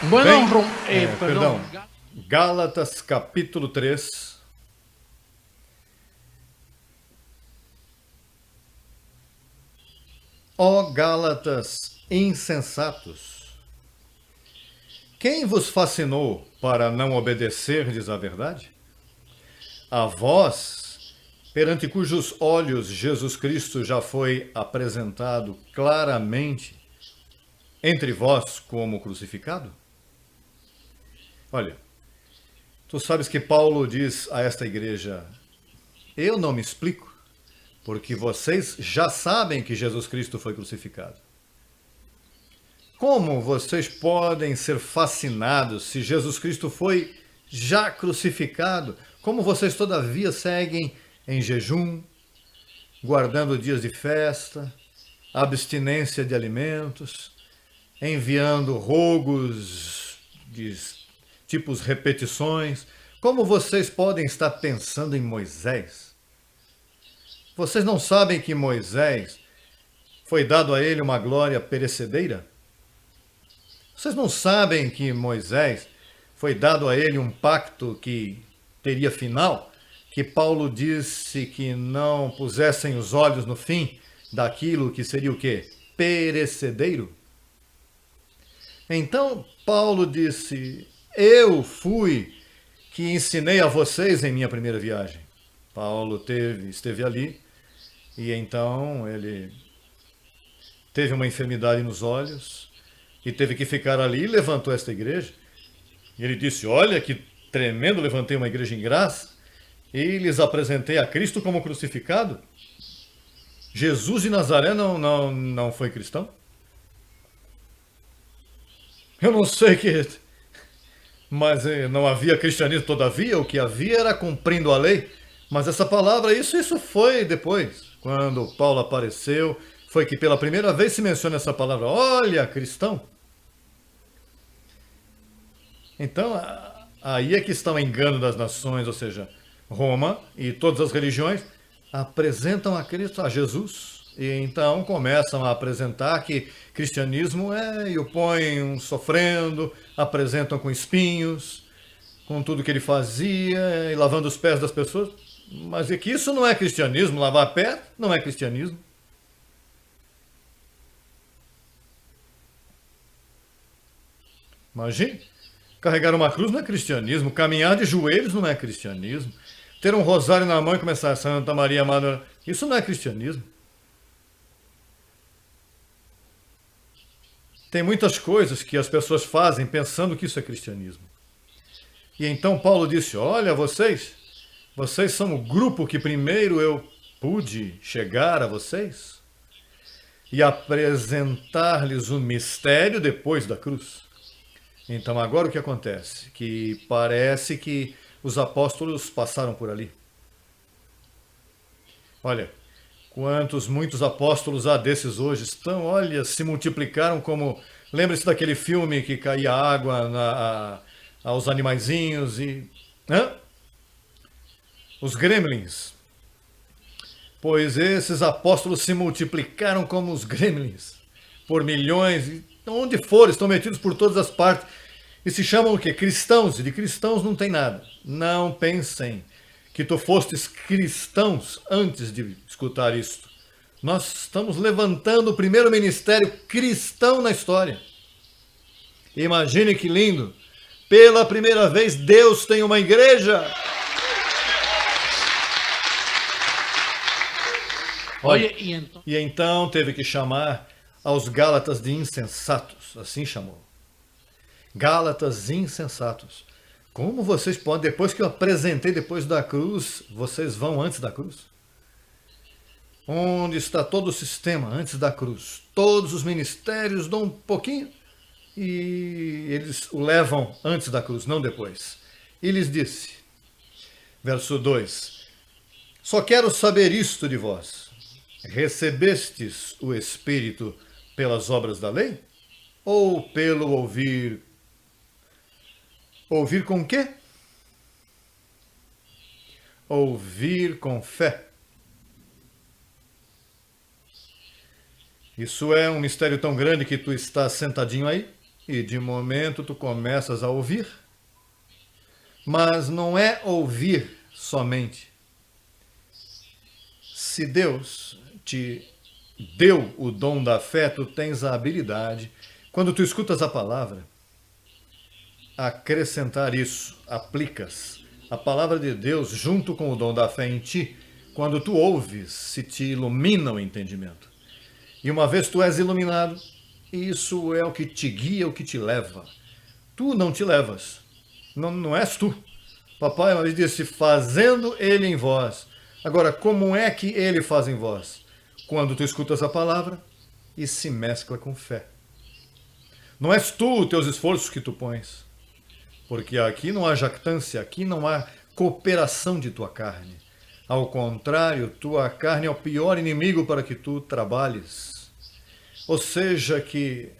Bueno, Bem, perdón. Gálatas capítulo 3. Ó Gálatas insensatos, quem vos fascinou para não obedecerdes à verdade? A vós, perante cujos olhos Jesus Cristo já foi apresentado claramente entre vós como crucificado? Olha, tu sabes que Paulo diz a esta igreja: eu não me explico, porque vocês já sabem que Jesus Cristo foi crucificado. Como vocês podem ser fascinados se Jesus Cristo foi já crucificado? Como vocês todavia seguem em jejum, guardando dias de festa, abstinência de alimentos, enviando rogos de tipos repetições? Como vocês podem estar pensando em Moisés? Vocês não sabem que Moisés foi dado a ele uma glória perecederia? Vocês não sabem que Moisés foi dado a ele um pacto que teria final? Que Paulo disse que não pusessem os olhos no fim daquilo que seria o quê? Perecedeiro? Então Paulo disse: eu fui que ensinei a vocês em minha primeira viagem. Paulo esteve ali e então ele teve uma enfermidade nos olhos e teve que ficar ali e levantou esta igreja. E ele disse: olha que tremendo, levantei uma igreja em graça e lhes apresentei a Cristo como crucificado. Jesus de Nazaré não foi cristão? Eu não sei que... Mas não havia cristianismo todavia, o que havia era cumprindo a lei. Mas essa palavra, isso foi depois. Quando Paulo apareceu, foi que pela primeira vez se menciona essa palavra. Olha, cristão. Então, aí é que está o engano das nações, ou seja, Roma e todas as religiões apresentam a Cristo, a Jesus, e então começam a apresentar que cristianismo e o põem sofrendo, apresentam com espinhos, com tudo que ele fazia, e lavando os pés das pessoas. Mas é que isso não é cristianismo, lavar pé não é cristianismo. Imagine. Carregar uma cruz não é cristianismo. Caminhar de joelhos não é cristianismo. Ter um rosário na mão e começar Santa Maria Madre, isso não é cristianismo. Tem muitas coisas que as pessoas fazem pensando que isso é cristianismo. E então Paulo disse: olha, vocês são o grupo que primeiro eu pude chegar a vocês e apresentar-lhes o mistério depois da cruz. Então agora o que acontece? Que parece que os apóstolos passaram por ali. Olha, muitos apóstolos há desses hoje estão, olha, se multiplicaram como... Lembre-se daquele filme que caía água aos animaizinhos e... Os gremlins. Pois esses apóstolos se multiplicaram como os gremlins. Por milhões, e onde for, estão metidos por todas as partes. E se chamam o quê? Cristãos. E de cristãos não tem nada. Não pensem que tu fostes cristãos antes de escutar isto. Nós estamos levantando o primeiro ministério cristão na história. Imagine que lindo. Pela primeira vez, Deus tem uma igreja. Olha, e então teve que chamar aos Gálatas de insensatos. Assim chamou. Gálatas insensatos. Como vocês podem, depois que eu apresentei depois da cruz, vocês vão antes da cruz? Onde está todo o sistema antes da cruz? Todos os ministérios dão um pouquinho e eles o levam antes da cruz, não depois. E lhes disse, verso 2: só quero saber isto de vós. Recebestes o Espírito pelas obras da lei? Ou pelo ouvir? Ouvir com quê? Ouvir com fé. Isso é um mistério tão grande que tu estás sentadinho aí, e de momento tu começas a ouvir, mas não é ouvir somente. Se Deus te deu o dom da fé, tu tens a habilidade, quando tu escutas a palavra, acrescentar isso, aplicas a palavra de Deus junto com o dom da fé em ti. Quando tu ouves, se te ilumina o entendimento. E uma vez tu és iluminado, isso é o que te guia, o que te leva. Tu não te levas, não és tu. Papai uma vez disse, fazendo ele em vós. Agora, como é que ele faz em vós? Quando tu escutas a palavra e se mescla com fé. Não és tu os teus esforços que tu pões. Porque aqui não há jactância, aqui não há cooperação de tua carne. Ao contrário, tua carne é o pior inimigo para que tu trabalhes. Ou seja, que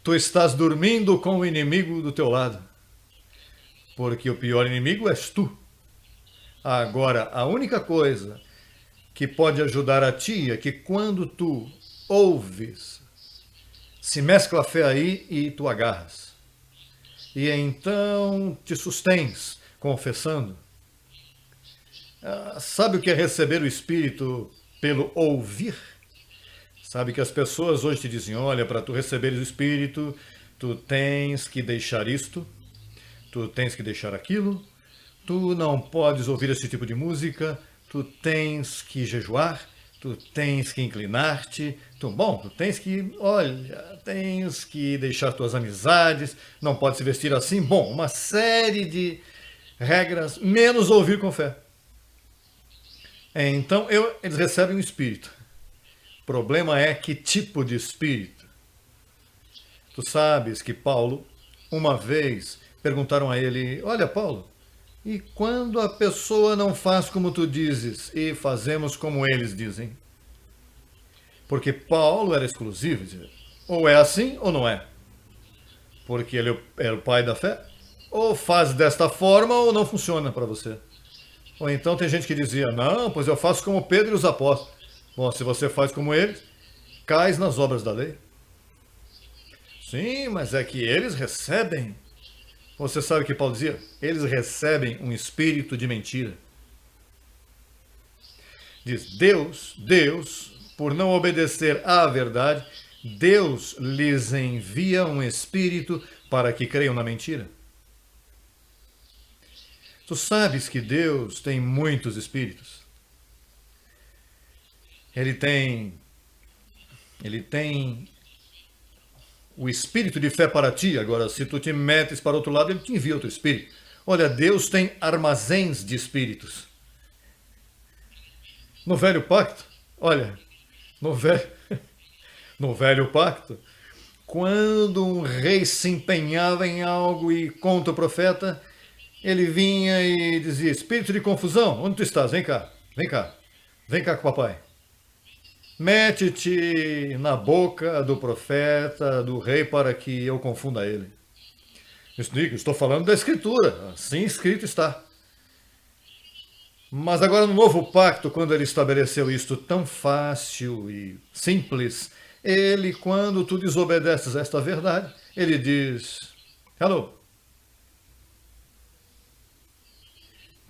tu estás dormindo com o inimigo do teu lado. Porque o pior inimigo és tu. Agora, a única coisa que pode ajudar a ti é que quando tu ouves, se mescla a fé aí e tu agarras. E então te sustens, confessando. Sabe o que é receber o Espírito pelo ouvir? Sabe que as pessoas hoje te dizem, olha, para tu receberes o Espírito, tu tens que deixar isto, tu tens que deixar aquilo, tu não podes ouvir esse tipo de música, tu tens que jejuar, tu tens que inclinar-te, tu tens que, tens que deixar tuas amizades, não pode se vestir assim, uma série de regras, menos ouvir com fé. Então, eles recebem o Espírito. O problema é que tipo de Espírito. Tu sabes que Paulo, uma vez, perguntaram a ele, olha Paulo, e quando a pessoa não faz como tu dizes e fazemos como eles dizem? Porque Paulo era exclusivo, ou é assim ou não é. Porque ele é o pai da fé, ou faz desta forma ou não funciona para você. Ou então tem gente que dizia, não, pois eu faço como Pedro e os apóstolos. Se você faz como eles, cais nas obras da lei. Sim, mas é que eles recebem. Você sabe o que Paulo dizia? Eles recebem um espírito de mentira. Diz, Deus, por não obedecer à verdade, Deus lhes envia um espírito para que creiam na mentira. Tu sabes que Deus tem muitos espíritos. Ele tem o espírito de fé para ti. Agora, se tu te metes para outro lado, ele te envia outro espírito. Olha, Deus tem armazéns de espíritos. No velho pacto, no velho pacto, quando um rei se empenhava em algo e contra o profeta, ele vinha e dizia, espírito de confusão, onde tu estás? Vem cá com o papai. Mete-te na boca do profeta, do rei, para que eu confunda ele. Estou falando da escritura, assim escrito está. Mas agora no novo pacto, quando ele estabeleceu isto tão fácil e simples, ele, quando tu desobedeces a esta verdade, ele diz, hello.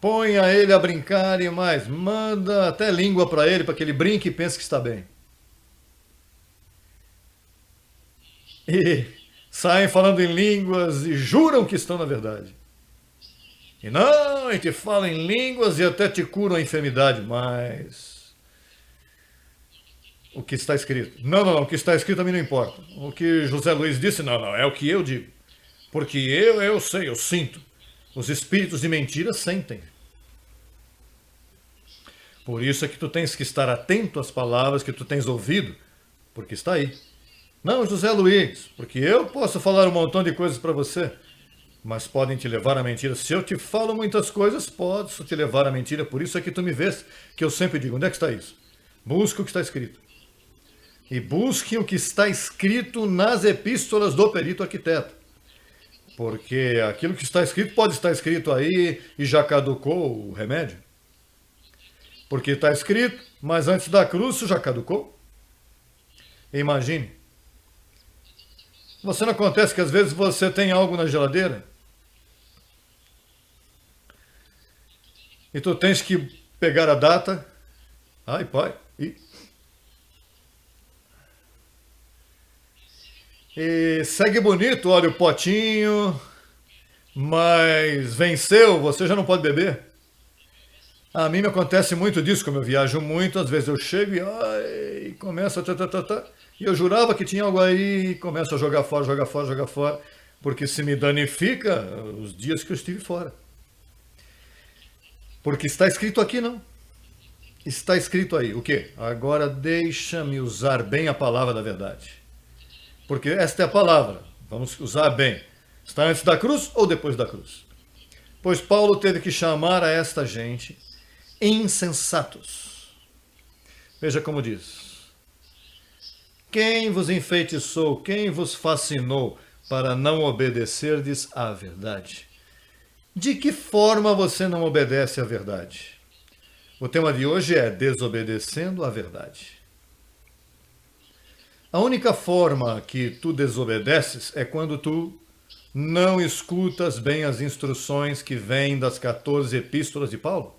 Ponha ele a brincar e mais, manda até língua para ele, para que ele brinque e pense que está bem. E saem falando em línguas e juram que estão na verdade. E não, e te falam em línguas e até te curam a enfermidade, mas o que está escrito? Não, o que está escrito a mim não importa. O que José Luiz disse, não, é o que eu digo. Porque eu sei, eu sinto. Os espíritos de mentira sentem. Por isso é que tu tens que estar atento às palavras que tu tens ouvido, porque está aí. Não, José Luiz, porque eu posso falar um montão de coisas para você, mas podem te levar à mentira. Se eu te falo muitas coisas, posso te levar à mentira. Por isso é que tu me vês, que eu sempre digo, onde é que está isso? Busca o que está escrito. E busque o que está escrito nas epístolas do perito arquiteto. Porque aquilo que está escrito pode estar escrito aí e já caducou o remédio. Porque está escrito, mas antes da cruz isso já caducou. Imagine. Você não acontece que às vezes você tem algo na geladeira e tu tens que pegar a data. Ai, pai. E segue bonito, olha o potinho, mas venceu, você já não pode beber. A mim me acontece muito disso, como eu viajo muito, às vezes eu chego e ai, começa e eu jurava que tinha algo aí e começo a jogar fora, jogar fora, jogar fora, porque se me danifica os dias que eu estive fora. Porque está escrito aqui, não. Está escrito aí, o quê? Agora deixa-me usar bem a palavra da verdade. Porque esta é a palavra, vamos usar bem. Está antes da cruz ou depois da cruz? Pois Paulo teve que chamar a esta gente insensatos. Veja como diz: quem vos enfeitiçou, quem vos fascinou para não obedecerdes à verdade? De que forma você não obedece à verdade? O tema de hoje é desobedecendo à verdade. A única forma que tu desobedeces é quando tu não escutas bem as instruções que vêm das 14 epístolas de Paulo.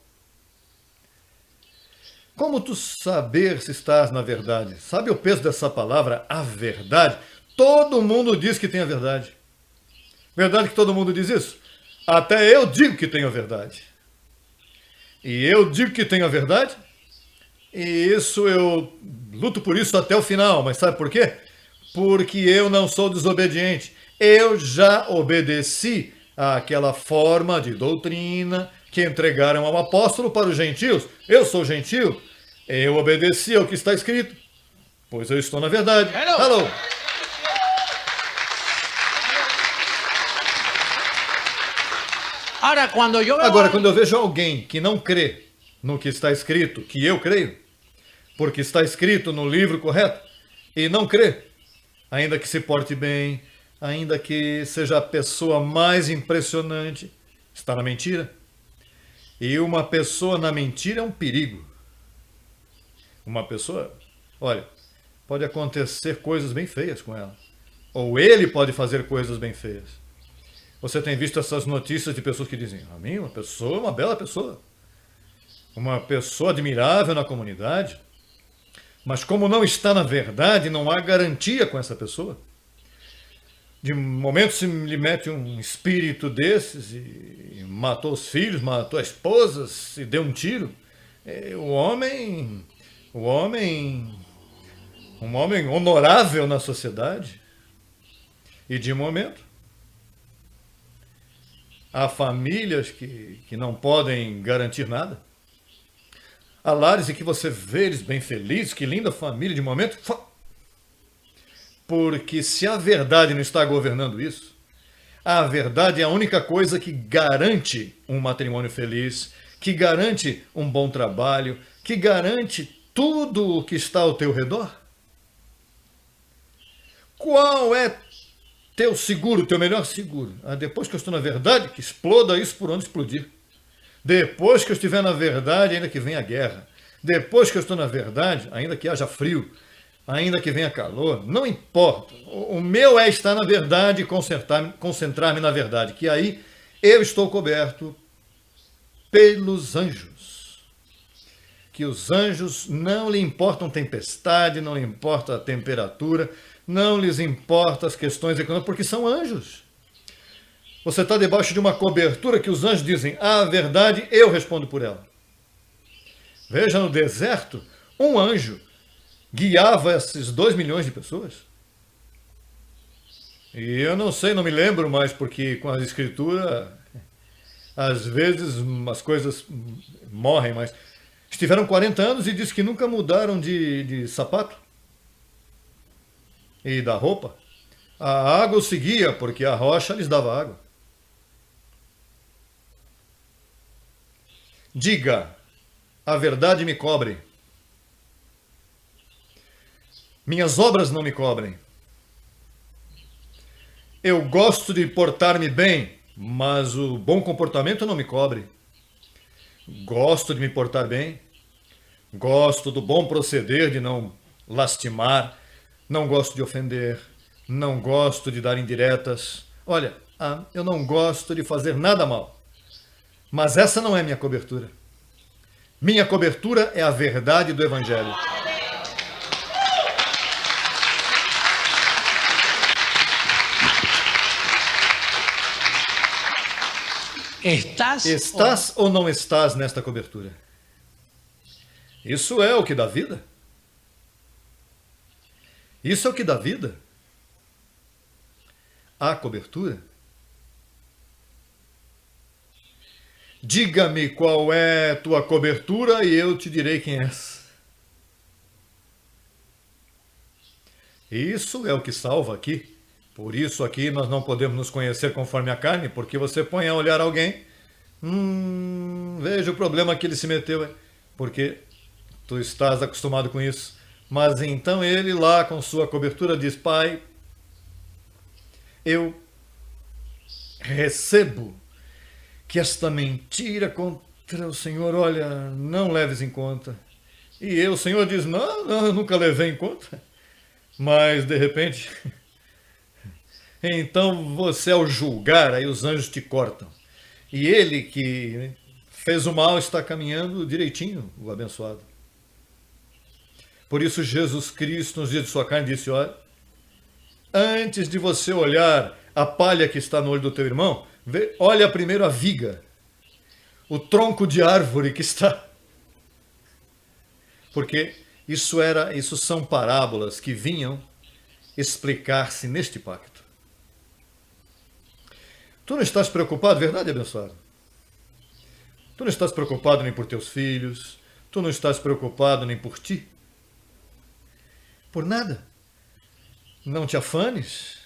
Como tu saber se estás na verdade? Sabe o peso dessa palavra, a verdade? Todo mundo diz que tem a verdade. Verdade que todo mundo diz isso? Até eu digo que tenho a verdade. E eu digo que tenho a verdade, e isso eu luto por isso até o final. Mas sabe por quê? Porque eu não sou desobediente. Eu já obedeci àquela forma de doutrina que entregaram ao apóstolo para os gentios. Eu sou gentio. Eu obedeci ao que está escrito, pois eu estou na verdade. Hello! Agora, quando eu vejo alguém que não crê no que está escrito, que eu creio, porque está escrito no livro correto, e não crê, ainda que se porte bem, ainda que seja a pessoa mais impressionante, está na mentira. E uma pessoa na mentira é um perigo. Uma pessoa, olha, pode acontecer coisas bem feias com ela. Ou ele pode fazer coisas bem feias. Você tem visto essas notícias de pessoas que dizem: a mim, uma pessoa, uma bela pessoa. Uma pessoa admirável na comunidade. Mas como não está na verdade, não há garantia com essa pessoa. De momento se lhe mete um espírito desses e matou os filhos, matou a esposa, se deu um tiro. Um homem honorável na sociedade. E de momento, há famílias que não podem garantir nada. Há lares em que você vê eles bem felizes, que linda família, de momento. Porque se a verdade não está governando isso, a verdade é a única coisa que garante um matrimônio feliz, que garante um bom trabalho, que garante tudo o que está ao teu redor. Qual é teu seguro, teu melhor seguro? Depois que eu estou na verdade, que exploda isso por onde explodir. Depois que eu estiver na verdade, ainda que venha a guerra. Depois que eu estou na verdade, ainda que haja frio, ainda que venha calor, não importa. O meu é estar na verdade e concentrar-me na verdade, que aí eu estou coberto pelos anjos. Que os anjos não lhe importam tempestade, não lhe importa a temperatura, não lhes importa as questões econômicas, porque são anjos. Você está debaixo de uma cobertura que os anjos dizem: a verdade, eu respondo por ela. Veja, no deserto, um anjo guiava esses 2 milhões de pessoas. E eu não sei, não me lembro mais, porque com a escritura, às vezes as coisas morrem, mas estiveram 40 anos e diz que nunca mudaram de sapato e da roupa. A água os seguia, porque a rocha lhes dava água. Diga: a verdade me cobre. Minhas obras não me cobrem. Eu gosto de portar-me bem, mas o bom comportamento não me cobre. Gosto de me portar bem. Gosto do bom proceder, de não lastimar. Não gosto de ofender. não gosto de dar indiretas. Olha, eu não gosto de fazer nada mal. Mas essa não é minha cobertura. Minha cobertura é a verdade do Evangelho. Estás ou não estás nesta cobertura? Isso é o que dá vida. Isso é o que dá vida. A cobertura. Diga-me qual é tua cobertura e eu te direi quem és. Isso é o que salva aqui. Por isso aqui nós não podemos nos conhecer conforme a carne, porque você põe a olhar alguém, veja o problema que ele se meteu, porque tu estás acostumado com isso. Mas então ele lá com sua cobertura diz, Pai, eu recebo que esta mentira contra o Senhor, olha, não leves em conta. E o Senhor diz, não, eu nunca levei em conta. Mas de repente, então você ao julgar, aí os anjos te cortam. E ele que fez o mal está caminhando direitinho, o abençoado. Por isso Jesus Cristo, nos dias de sua carne, disse, olha, antes de você olhar a palha que está no olho do teu irmão, olha primeiro a viga, o tronco de árvore que está. Porque isso são parábolas que vinham explicar-se neste pacto. Tu não estás preocupado, verdade, abençoado? Tu não estás preocupado nem por teus filhos, tu não estás preocupado nem por ti. Por nada. Não te afanes,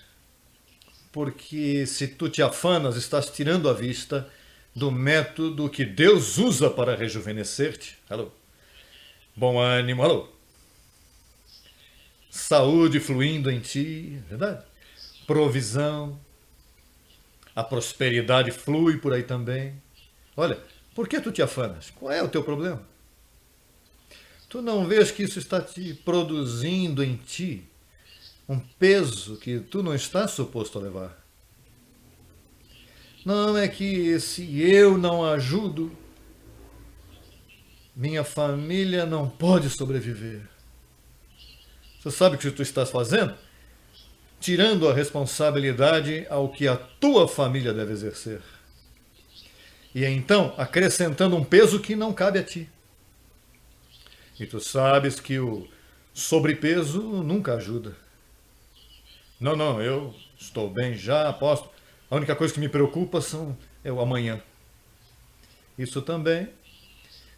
porque se tu te afanas, estás tirando a vista do método que Deus usa para rejuvenescer-te. Alô? Bom ânimo, alô? Saúde fluindo em ti, verdade? Provisão, a prosperidade flui por aí também. Olha, por que tu te afanas? Qual é o teu problema? Tu não vês que isso está te produzindo em ti um peso que tu não estás suposto a levar? Não é que se eu não ajudo, minha família não pode sobreviver. Você sabe o que tu estás fazendo? Tirando a responsabilidade ao que a tua família deve exercer. E então acrescentando um peso que não cabe a ti. E tu sabes que o sobrepeso nunca ajuda. Não, eu estou bem já, aposto. A única coisa que me preocupa é o amanhã. Isso também.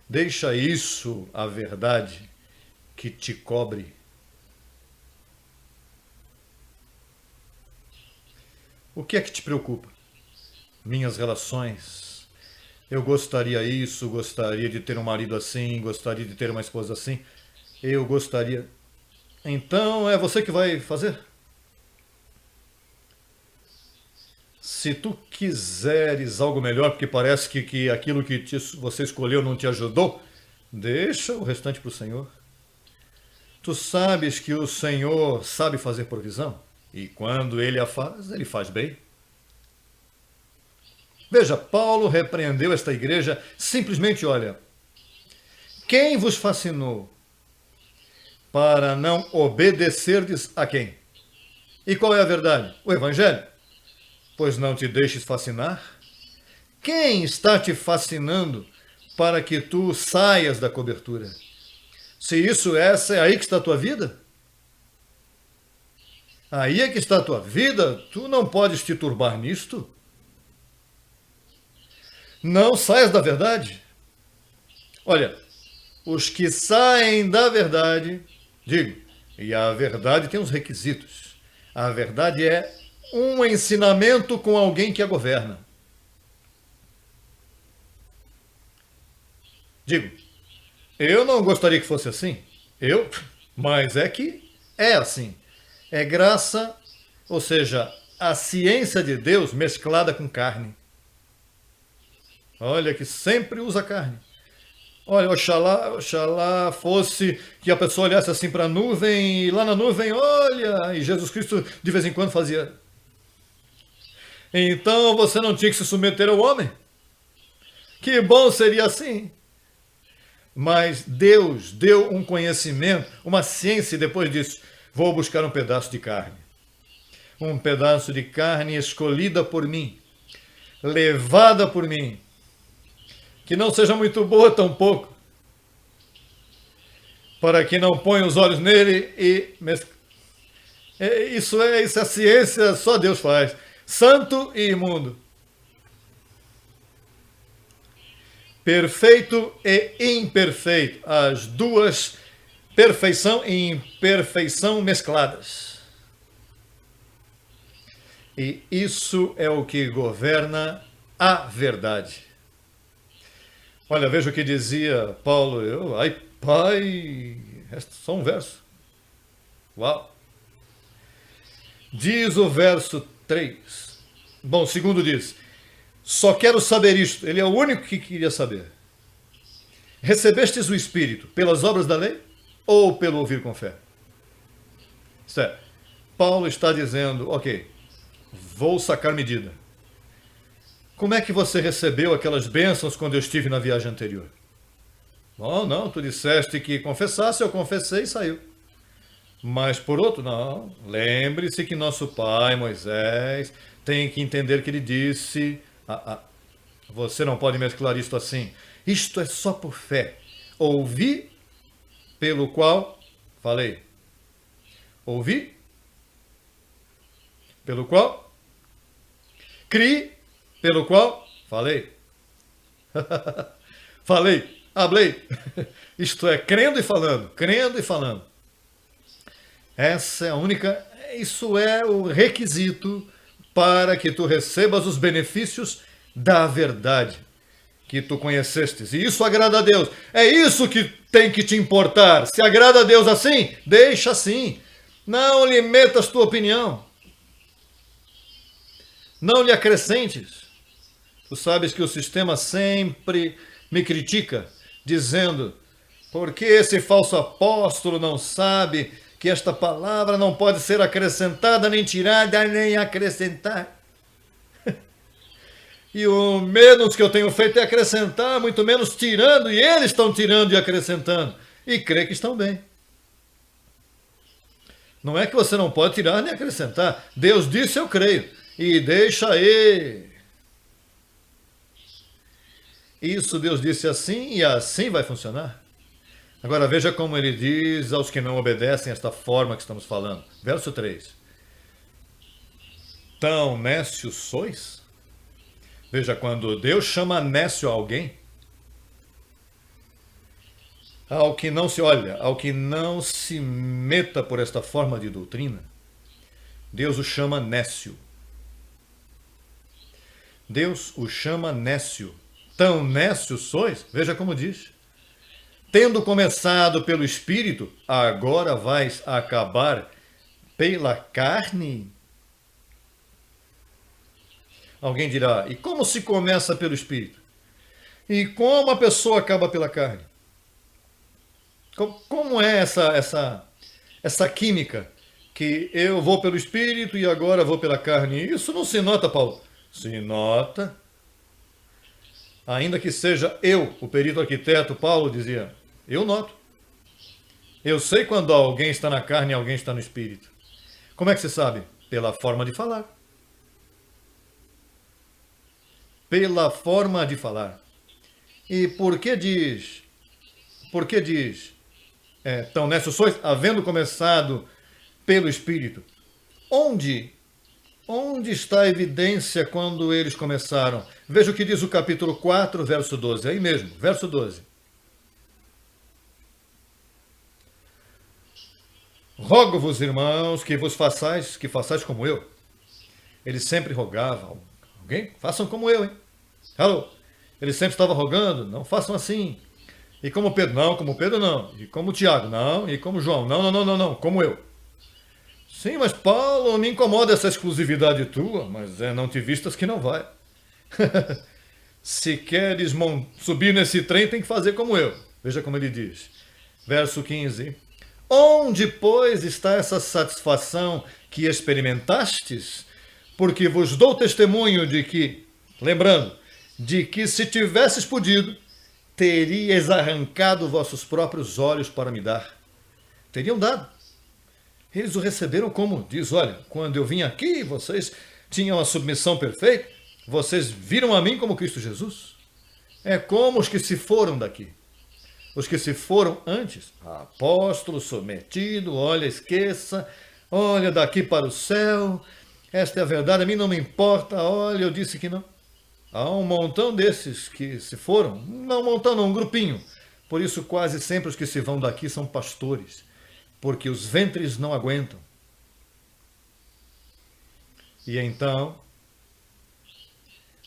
Deixa isso a verdade que te cobre. O que é que te preocupa? Minhas relações. Eu gostaria isso, gostaria de ter um marido assim, gostaria de ter uma esposa assim. Eu gostaria. Então é você que vai fazer? Se tu quiseres algo melhor, porque parece que aquilo que você escolheu não te ajudou, deixa o restante para o Senhor. Tu sabes que o Senhor sabe fazer provisão, e quando Ele a faz, Ele faz bem. Veja, Paulo repreendeu esta igreja simplesmente, olha, quem vos fascinou para não obedecerdes a quem? E qual é a verdade? O Evangelho. Pois não te deixes fascinar? Quem está te fascinando para que tu saias da cobertura? Se essa é aí que está a tua vida? Aí é que está a tua vida? Tu não podes te turbar nisto? Não saias da verdade? Olha, os que saem da verdade, digo, e a verdade tem uns requisitos. A verdade é um ensinamento com alguém que a governa. Digo, eu não gostaria que fosse assim. Mas é que é assim. É graça, ou seja, a ciência de Deus mesclada com carne. Olha que sempre usa carne. Olha, oxalá fosse que a pessoa olhasse assim para a nuvem e lá na nuvem, olha, e Jesus Cristo de vez em quando fazia. Então você não tinha que se submeter ao homem. Que bom seria assim. Mas Deus deu um conhecimento, uma ciência, e depois disso, vou buscar um pedaço de carne. Um pedaço de carne escolhida por mim, levada por mim, que não seja muito boa tampouco, para que não ponha os olhos nele e... Isso é a ciência, só Deus faz. Santo e imundo. Perfeito e imperfeito. As duas, perfeição e imperfeição mescladas. E isso é o que governa a verdade. Olha, veja o que dizia Paulo. Ai, pai, só um verso. Uau! Diz o verso 3. Bom, o segundo diz: só quero saber isto. Ele é o único que queria saber. Recebestes o Espírito pelas obras da lei ou pelo ouvir com fé? Isto é, Paulo está dizendo, ok, vou sacar medida. Como é que você recebeu aquelas bênçãos quando eu estive na viagem anterior? Bom, não, tu disseste que confessasse, eu confessei e saiu. Mas por outro, não, lembre-se que nosso pai Moisés tem que entender que ele disse, você não pode mesclar isto assim, isto é só por fé. Ouvi, pelo qual falei. Ouvi, pelo qual criei, pelo qual falei. Falei, hablei. Isto é, crendo e falando, crendo e falando. Essa é a única, isso é o requisito para que tu recebas os benefícios da verdade que tu conhecestes. E isso agrada a Deus. É isso que tem que te importar. Se agrada a Deus assim, deixa assim. Não lhe metas tua opinião. Não lhe acrescentes. Tu sabes que o sistema sempre me critica, dizendo, porque esse falso apóstolo não sabe que esta palavra não pode ser acrescentada, nem tirada, nem acrescentar. E o menos que eu tenho feito é acrescentar, muito menos tirando, e eles estão tirando e acrescentando. E crê que estão bem. Não é que você não pode tirar nem acrescentar. Deus disse, eu creio. E deixa aí. Isso Deus disse assim e assim vai funcionar. Agora veja como ele diz aos que não obedecem esta forma que estamos falando. Verso 3. Tão nécios sois? Veja, quando Deus chama nécio a alguém, ao que não se olha, ao que não se meta por esta forma de doutrina, Deus o chama nécio. Deus o chama nécio. Tão nécios sois? Veja como diz. Tendo começado pelo Espírito, agora vais acabar pela carne? Alguém dirá, e como se começa pelo Espírito? E como a pessoa acaba pela carne? Como é essa química? Que eu vou pelo Espírito e agora vou pela carne. Isso não se nota, Paulo. Se nota. Ainda que seja eu, o perito arquiteto, Paulo dizia, eu noto. Eu sei quando alguém está na carne e alguém está no espírito. Como é que você sabe? Pela forma de falar. Pela forma de falar. E por que diz, tão nécios sois, havendo começado pelo espírito? Onde está a evidência quando eles começaram? Veja o que diz o capítulo 4, verso 12. Aí mesmo, verso 12. Rogo-vos, irmãos, que façais como eu. Ele sempre rogava. Alguém? Façam como eu, hein? Alô? Ele sempre estava rogando. Não façam assim. E como Pedro? Não, como Pedro não. E como Tiago? Não. E como João? Não. Como eu. Sim, mas Paulo, me incomoda essa exclusividade tua, mas não te vistas que não vai. Se queres subir nesse trem, tem que fazer como eu. Veja como ele diz. Verso 15. Onde, pois, está essa satisfação que experimentastes? Porque vos dou testemunho de que, lembrando, de que se tivesses podido, terias arrancado vossos próprios olhos para me dar. Teriam dado. Eles o receberam como diz, olha, quando eu vim aqui, vocês tinham a submissão perfeita, vocês viram a mim como Cristo Jesus. É como os que se foram daqui. Os que se foram antes, apóstolo, submetido, olha, esqueça, olha daqui para o céu, esta é a verdade, a mim não me importa, olha, eu disse que não. Há um montão desses que se foram, não um montão, não, um grupinho. Por isso quase sempre os que se vão daqui são pastores, porque os ventres não aguentam. E então,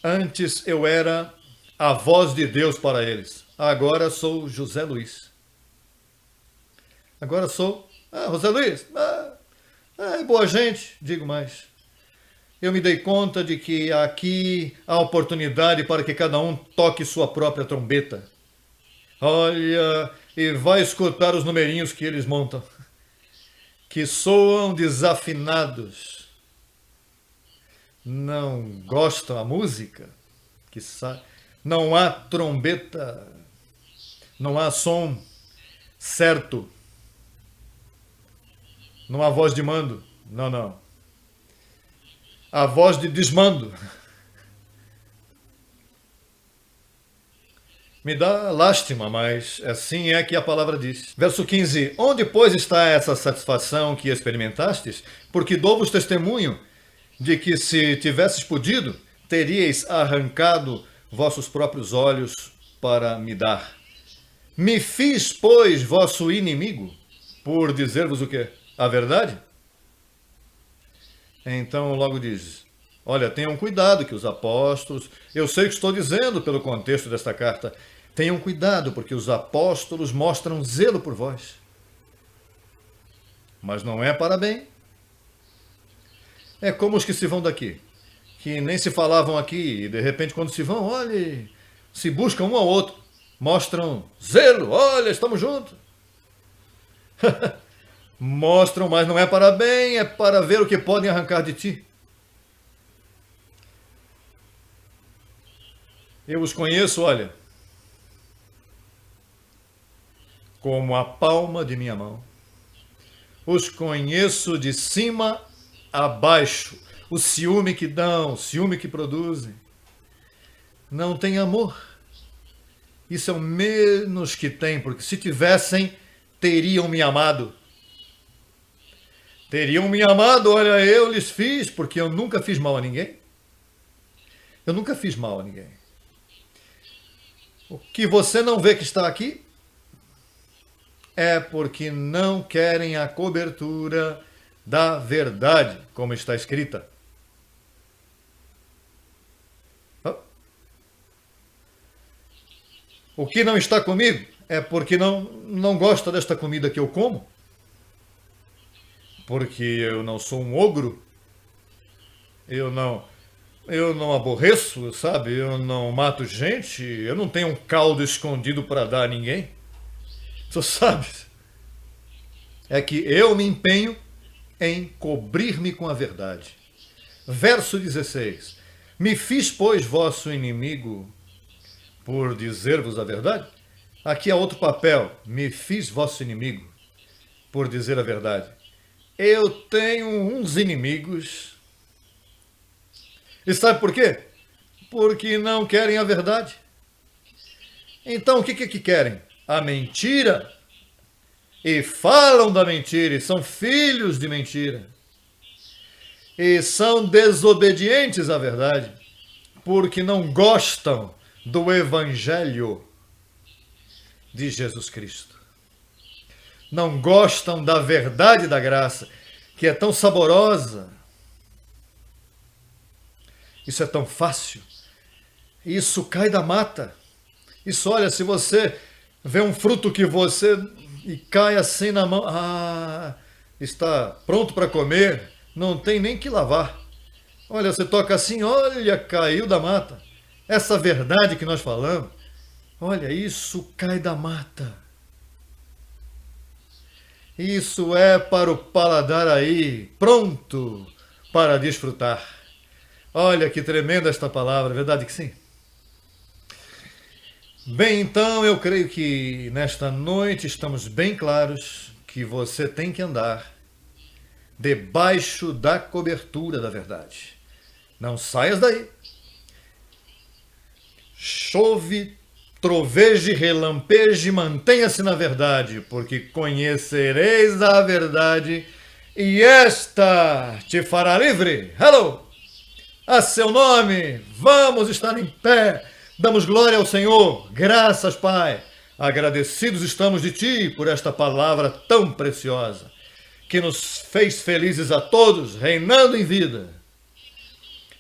antes eu era a voz de Deus para eles. Agora sou José Luiz. Agora sou José Luiz. Boa gente, digo mais. Eu me dei conta de que aqui há oportunidade para que cada um toque sua própria trombeta. Olha, e vai escutar os numerinhos que eles montam, que soam desafinados. Não gostam da música? Não há trombeta, não há som certo, não há voz de mando, não. A voz de desmando. Me dá lástima, mas assim é que a palavra diz. Verso 15. Onde, pois, está essa satisfação que experimentastes? Porque dou-vos testemunho de que, se tivesses podido, teríeis arrancado vossos próprios olhos para me dar. Me fiz, pois, vosso inimigo, por dizer-vos o quê? A verdade? Então logo diz, olha, tenham cuidado que os apóstolos, eu sei o que estou dizendo pelo contexto desta carta, tenham cuidado porque os apóstolos mostram zelo por vós. Mas não é para bem. É como os que se vão daqui, que nem se falavam aqui e de repente quando se vão, olha, se buscam um ao outro, mostram zelo, olha, estamos juntos. Mostram, mas não é para bem, é para ver o que podem arrancar de ti. Eu os conheço, olha, como a palma de minha mão. Os conheço de cima a baixo. O ciúme que dão, o ciúme que produzem. Não tem amor. Isso é o menos que tem, porque se tivessem, teriam me amado. Teriam me amado, olha, eu lhes fiz, porque eu nunca fiz mal a ninguém. Eu nunca fiz mal a ninguém. O que você não vê que está aqui é porque não querem a cobertura da verdade, como está escrita. O que não está comigo é porque não gosta desta comida que eu como. Porque eu não sou um ogro, eu não aborreço, sabe? Eu não mato gente, eu não tenho um caldo escondido para dar a ninguém. Tu sabes? É que eu me empenho em cobrir-me com a verdade. Verso 16. Me fiz, pois, vosso inimigo por dizer-vos a verdade? Aqui há outro papel. Me fiz vosso inimigo por dizer a verdade. Eu tenho uns inimigos. E sabe por quê? Porque não querem a verdade. Então, o que querem? A mentira. E falam da mentira, e são filhos de mentira. E são desobedientes à verdade, porque não gostam do Evangelho de Jesus Cristo. Não gostam da verdade da graça, que é tão saborosa. Isso é tão fácil. Isso cai da mata. Isso, olha, se você vê um fruto que você e cai assim na mão, está pronto para comer, não tem nem que lavar. Olha, você toca assim, olha, caiu da mata. essa verdade que nós falamos, olha, isso cai da mata. Isso é para o paladar aí, pronto para desfrutar. Olha que tremenda esta palavra, verdade que sim? Bem, então eu creio que nesta noite estamos bem claros que você tem que andar debaixo da cobertura da verdade. Não saias daí. Chove, troveje, relampeje, mantenha-se na verdade, porque conhecereis a verdade e esta te fará livre. Hello! A seu nome, vamos estar em pé. Damos glória ao Senhor, graças, Pai. Agradecidos estamos de Ti por esta palavra tão preciosa, que nos fez felizes a todos, reinando em vida.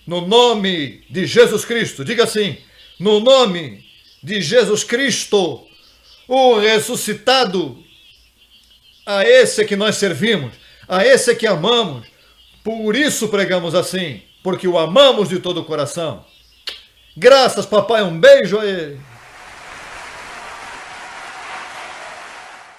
No nome de Jesus Cristo, diga assim, no nome de Jesus Cristo, o ressuscitado, a esse é que nós servimos, a esse é que amamos, por isso pregamos assim, porque o amamos de todo o coração. Graças, papai, um beijo a ele.